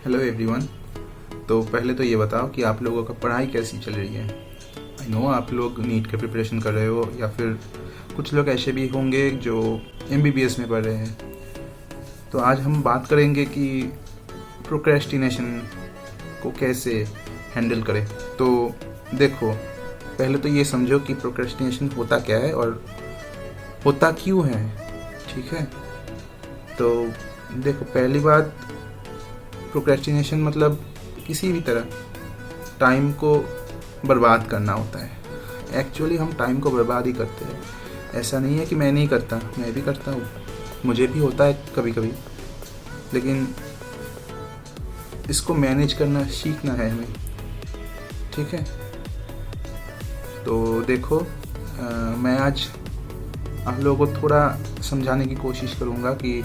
Hello everyone. तो पहले तो ये बताओ कि आप लोगों का पढ़ाई कैसी चल रही है। आई नो आप लोग नीट के प्रिपरेशन कर रहे हो या फिर कुछ लोग ऐसे भी होंगे जो MBBS में पढ़ रहे हैं। तो आज हम बात करेंगे कि प्रोक्रेस्टिनेशन को कैसे हैंडल करें। तो देखो, पहले तो ये समझो कि प्रोक्रेस्टिनेशन होता क्या है और होता क्यों है, ठीक है। तो देखो, पहली बात, प्रोक्रेस्टिनेशन मतलब किसी भी तरह टाइम को बर्बाद करना होता है। एक्चुअली हम टाइम को बर्बाद ही करते हैं। ऐसा नहीं है कि मैं नहीं करता, मैं भी करता हूँ, मुझे भी होता है कभी कभी, लेकिन इसको मैनेज करना सीखना है हमें, ठीक है। तो देखो, मैं आज आप लोगों को थोड़ा समझाने की कोशिश करूँगा कि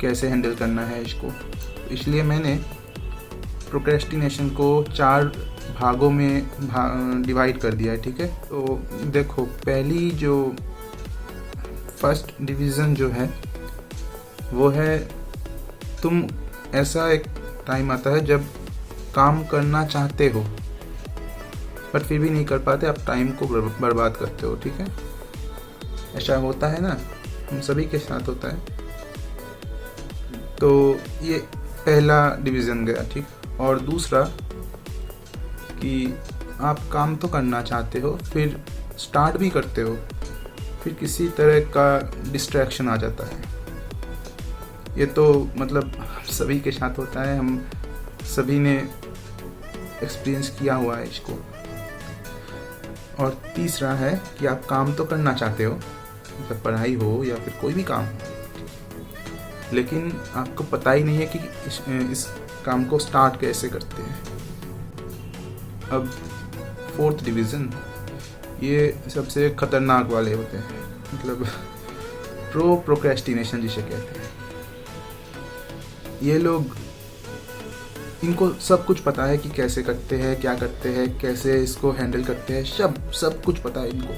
कैसे हैंडल करना है इसको। इसलिए मैंने प्रोक्रेस्टिनेशन को 4 भागों में डिवाइड कर दिया है, ठीक है। तो देखो, पहली जो फर्स्ट डिवीज़न जो है वो है, तुम ऐसा एक टाइम आता है जब काम करना चाहते हो बट फिर भी नहीं कर पाते, आप टाइम को बर्बाद करते हो, ठीक है। ऐसा होता है ना, हम सभी के साथ होता है। तो ये पहला डिवीज़न गया, ठीक। और दूसरा कि आप काम तो करना चाहते हो, फिर स्टार्ट भी करते हो, फिर किसी तरह का डिस्ट्रैक्शन आ जाता है। ये तो मतलब सभी के साथ होता है, हम सभी ने एक्सपीरियंस किया हुआ है इसको। और तीसरा है कि आप काम तो करना चाहते हो, मतलब पढ़ाई हो या फिर कोई भी काम हो, लेकिन आपको पता ही नहीं है कि इस काम को स्टार्ट कैसे करते हैं। अब फोर्थ डिवीज़न, ये सबसे खतरनाक वाले होते हैं, मतलब प्रोक्रेस्टिनेशन जिसे कहते हैं। ये लोग, इनको सब कुछ पता है कि कैसे करते हैं, क्या करते हैं, कैसे इसको हैंडल करते हैं, सब कुछ पता है इनको,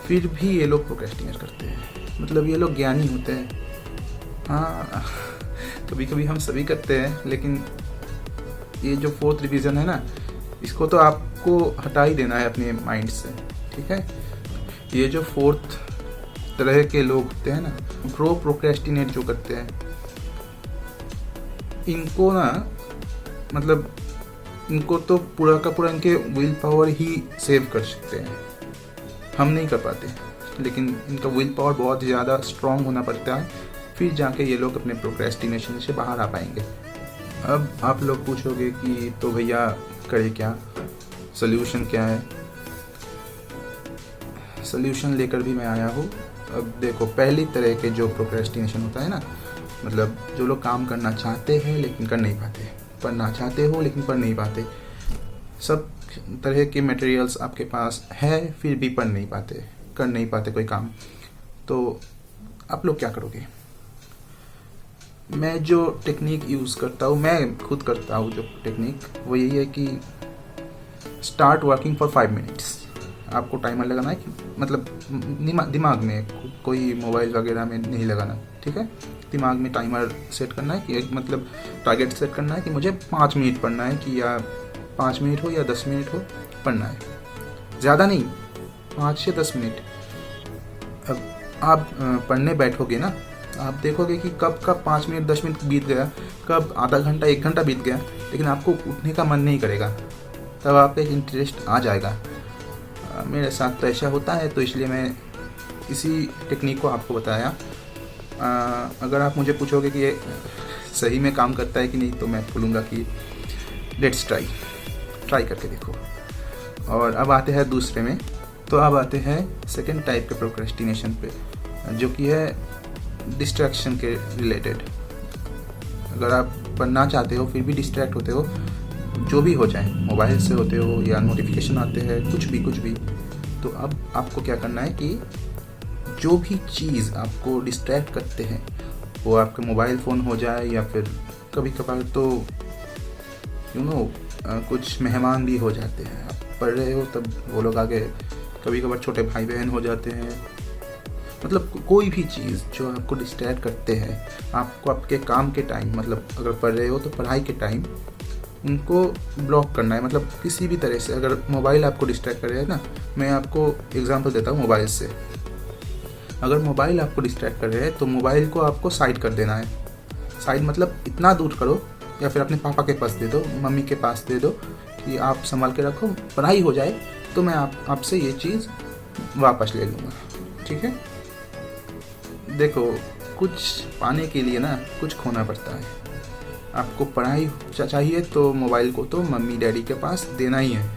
फिर भी ये लोग प्रोक्रेस्टिनेट करते हैं। मतलब ये लोग ज्ञानी होते हैं। हाँ, कभी कभी हम सभी करते हैं, लेकिन ये जो फोर्थ डिवीज़न है ना, इसको तो आपको हटा ही देना है अपने माइंड से, ठीक है। ये जो फोर्थ तरह के लोग होते हैं ना, प्रोक्रेस्टिनेट जो करते हैं, इनको ना, मतलब इनको तो पूरा का पूरा इनके विल पावर ही सेव कर सकते हैं, हम नहीं कर पाते। लेकिन इनका विल पावर बहुत ज़्यादा स्ट्रांग होना पड़ता है, फिर जाके ये लोग अपने प्रोक्रेस्टिनेशन से बाहर आ पाएंगे। अब आप लोग पूछोगे कि तो भैया करे क्या, सल्यूशन क्या है। सल्यूशन लेकर भी मैं आया हूँ। अब देखो, पहली तरह के जो प्रोक्रेस्टिनेशन होता है ना, मतलब जो लोग काम करना चाहते हैं लेकिन कर नहीं पाते, पढ़ना चाहते हो लेकिन पढ़ नहीं पाते, सब तरह के मटेरियल्स आपके पास है, फिर भी पढ़ नहीं पाते, कर नहीं पाते कोई काम। तो आप लोग क्या करोगे? मैं जो टेक्निक यूज़ करता हूँ, मैं खुद करता हूँ जो टेक्निक, वो यही है कि स्टार्ट वर्किंग फॉर 5 मिनट्स। आपको टाइमर लगाना है कि मतलब दिमाग में, कोई मोबाइल वगैरह में नहीं लगाना, ठीक है। दिमाग में टाइमर सेट करना है कि मतलब टारगेट सेट करना है कि मुझे 5 मिनट पढ़ना है, कि या 5 मिनट हो या 10 मिनट हो, पढ़ना है, ज़्यादा नहीं, 5 से 10 मिनट। अब आप पढ़ने बैठोगे ना, आप देखोगे कि कब 5 मिनट 10 मिनट बीत गया, कब आधा घंटा 1 घंटा बीत गया, लेकिन आपको उठने का मन नहीं करेगा। तब आपका एक इंटरेस्ट आ जाएगा। मेरे साथ तो ऐसा होता है, तो इसलिए मैं इसी टेक्निक को आपको बताया। अगर आप मुझे पूछोगे कि ये सही में काम करता है कि नहीं, तो मैं बोलूँगा कि लेट्स ट्राई करके देखो। और अब आते हैं दूसरे में। तो अब आते हैं सेकेंड टाइप के प्रोक्रेस्टिनेशन पे, जो कि है डिस्ट्रैक्शन के रिलेटेड। अगर आप पढ़ना चाहते हो फिर भी डिस्ट्रैक्ट होते हो, जो भी हो जाए, मोबाइल से होते हो या नोटिफिकेशन आते हैं, कुछ भी, तो अब आपको क्या करना है कि जो भी चीज़ आपको डिस्ट्रैक्ट करते हैं, वो आपका मोबाइल फ़ोन हो जाए या फिर कभी कभार तो कुछ मेहमान भी हो जाते हैं। आप पढ़ रहे हो तब वो लोग आगे, कभी कभार छोटे भाई बहन हो जाते हैं, मतलब कोई भी चीज़ जो आपको डिस्ट्रैक्ट करते हैं, आपको आपके काम के टाइम, मतलब अगर पढ़ रहे हो तो पढ़ाई के टाइम उनको ब्लॉक करना है। मतलब किसी भी तरह से अगर मोबाइल आपको डिस्ट्रैक्ट कर रहा है ना, मैं आपको एग्जांपल देता हूँ मोबाइल से। अगर मोबाइल आपको डिस्ट्रैक्ट कर रहे हैं तो मोबाइल को आपको साइड कर देना है। साइड मतलब इतना दूर करो, या फिर अपने पापा के पास दे दो, मम्मी के पास दे दो कि आप संभाल के रखो, पढ़ाई हो जाए तो मैं आपसे ये चीज़ वापस ले लूँगा, ठीक है। देखो, कुछ पाने के लिए ना कुछ खोना पड़ता है। आपको पढ़ाई चाहिए तो मोबाइल को तो मम्मी डैडी के पास देना ही है,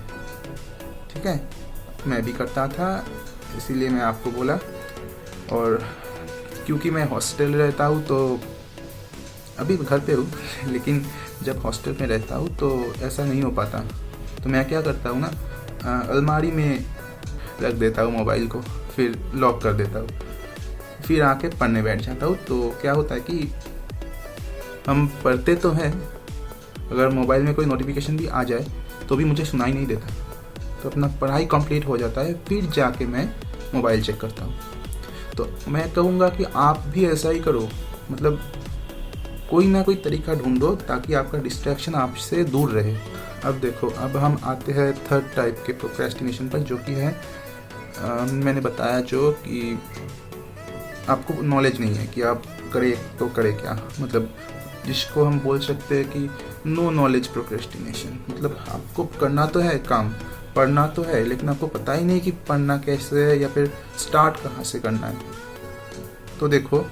ठीक है। मैं भी करता था, इसीलिए मैं आपको बोला। और क्योंकि मैं हॉस्टल रहता हूँ तो अभी घर पे हूँ, लेकिन जब हॉस्टल में रहता हूँ तो ऐसा नहीं हो पाता। तो मैं क्या करता हूँ ना, अलमारी में रख देता हूँ मोबाइल को, फिर लॉक कर देता हूँ, फिर आके पढ़ने बैठ जाता हूँ। तो क्या होता है कि हम पढ़ते तो हैं, अगर मोबाइल में कोई नोटिफिकेशन भी आ जाए तो भी मुझे सुनाई नहीं देता, तो अपना पढ़ाई कंप्लीट हो जाता है, फिर जाके मैं मोबाइल चेक करता हूँ। तो मैं कहूँगा कि आप भी ऐसा ही करो, मतलब कोई ना कोई तरीका ढूंढो ताकि आपका डिस्ट्रैक्शन आपसे दूर रहे। अब देखो, अब हम आते हैं थर्ड टाइप के प्रोक्रेस्टिनेशन पर, जो कि है मैंने बताया जो कि आपको नॉलेज नहीं है कि आप करें तो करें क्या, मतलब जिसको हम बोल सकते हैं कि नो नॉलेज प्रोक्रेस्टिनेशन। मतलब आपको करना तो है काम, पढ़ना तो है, लेकिन आपको पता ही नहीं कि पढ़ना कैसे है या फिर स्टार्ट कहाँ से करना है। तो देखो,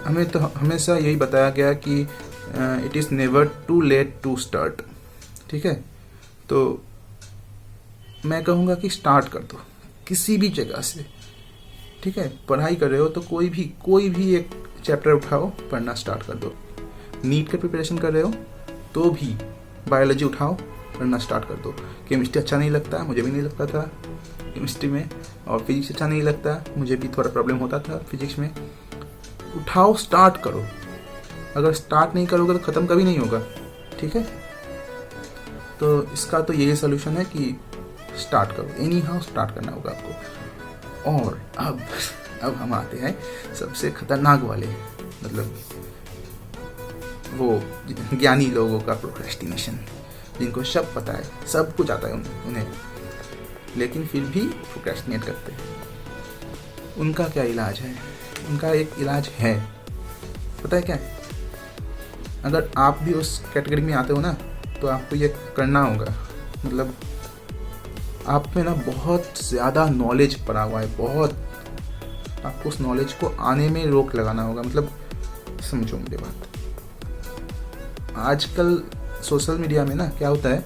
हमें तो हमेशा यही बताया गया कि it is never too late to start, ठीक है। तो मैं कहूँगा कि स्टार्ट कर दो किसी भी जगह से, ठीक है। पढ़ाई कर रहे हो तो कोई भी एक चैप्टर उठाओ, पढ़ना स्टार्ट कर दो। नीट के प्रिपरेशन कर रहे हो तो भी बायोलॉजी उठाओ, पढ़ना स्टार्ट कर दो। केमिस्ट्री अच्छा नहीं लगता, मुझे भी नहीं लगता था केमिस्ट्री में, और फिजिक्स अच्छा नहीं लगता, मुझे भी थोड़ा प्रॉब्लम होता था फिजिक्स में। उठाओ, स्टार्ट करो। अगर स्टार्ट नहीं करोगे तो ख़त्म कभी नहीं होगा, ठीक है। तो इसका तो यही सोल्यूशन है कि स्टार्ट करो, एनी हाउ स्टार्ट करना होगा आपको। और अब हम आते हैं सबसे खतरनाक वाले, मतलब वो ज्ञानी लोगों का प्रोक्रेस्टिनेशन, जिनको सब पता है, सब कुछ आता है उन्हें, लेकिन फिर भी प्रोक्रेस्टिनेट करते हैं। उनका क्या इलाज है? उनका एक इलाज है, पता है क्या है? अगर आप भी उस कैटेगरी में आते हो ना, तो आपको ये करना होगा। मतलब आप में ना बहुत ज़्यादा नॉलेज पड़ा हुआ है, बहुत। आपको उस नॉलेज को आने में रोक लगाना होगा। मतलब समझो मेरी बात, आजकल सोशल मीडिया में ना क्या होता है,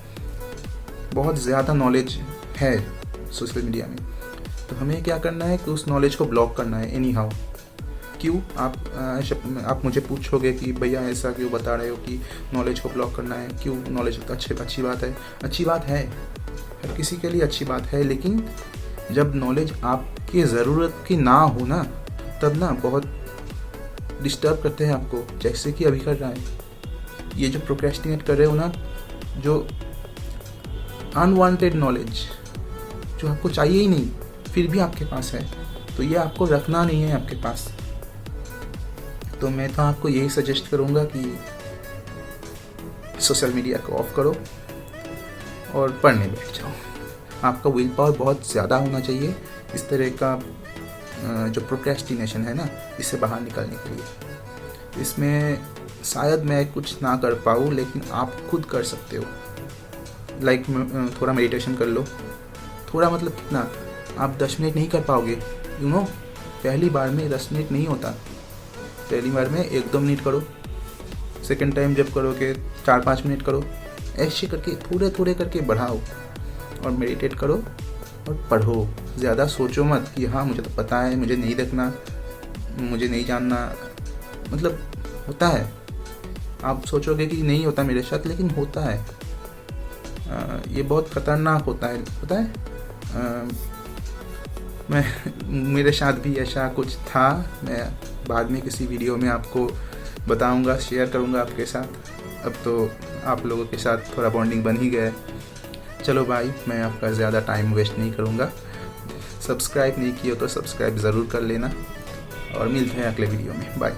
बहुत ज़्यादा नॉलेज है सोशल मीडिया में, तो हमें क्या करना है कि उस नॉलेज को ब्लॉक करना है एनी हाउ। क्यों? आप मुझे पूछोगे कि भैया ऐसा क्यों बता रहे हो कि नॉलेज को ब्लॉक करना है, क्यों? नॉलेज तो अच्छी बात है, अच्छी बात है, हर किसी के लिए अच्छी बात है, लेकिन जब नॉलेज आपकी ज़रूरत की ना हो ना, तब ना बहुत डिस्टर्ब करते हैं आपको, जैसे कि अभी कर रहा है। ये जो प्रोक्रेस्टिनेट कर रहे हो ना, जो अनवांटेड नॉलेज जो आपको चाहिए ही नहीं फिर भी आपके पास है, तो ये आपको रखना नहीं है आपके पास। तो मैं तो आपको यही सजेस्ट करूँगा कि सोशल मीडिया को ऑफ करो और पढ़ने बैठ जाओ। आपका विल पावर बहुत ज़्यादा होना चाहिए इस तरह का जो प्रोक्रेस्टिनेशन है ना, इससे बाहर निकलने के लिए। इसमें शायद मैं कुछ ना कर पाऊँ, लेकिन आप खुद कर सकते हो। लाइक थोड़ा मेडिटेशन कर लो, थोड़ा मतलब कितना, आप 10 मिनट नहीं कर पाओगे, यू नो। पहली बार में 10 मिनट नहीं होता, पहली बार में 1-2 मिनट करो, सेकेंड टाइम जब करोगे 4-5 मिनट करो, ऐसे करके थोड़े करके बढ़ाओ और मेडिटेट करो और पढ़ो। ज़्यादा सोचो मत कि हाँ मुझे तो पता है, मुझे नहीं देखना, मुझे नहीं जानना। मतलब होता है, आप सोचोगे कि नहीं होता मेरे साथ, लेकिन होता है। ये बहुत खतरनाक होता है, पता है। मेरे साथ भी ऐसा कुछ था, मैं बाद में किसी वीडियो में आपको बताऊंगा, शेयर करूंगा आपके साथ। अब तो आप लोगों के साथ थोड़ा बॉन्डिंग बन ही गया है। चलो भाई, मैं आपका ज़्यादा टाइम वेस्ट नहीं करूंगा, सब्सक्राइब नहीं किए हो तो सब्सक्राइब ज़रूर कर लेना, और मिलते हैं अगले वीडियो में। बाय।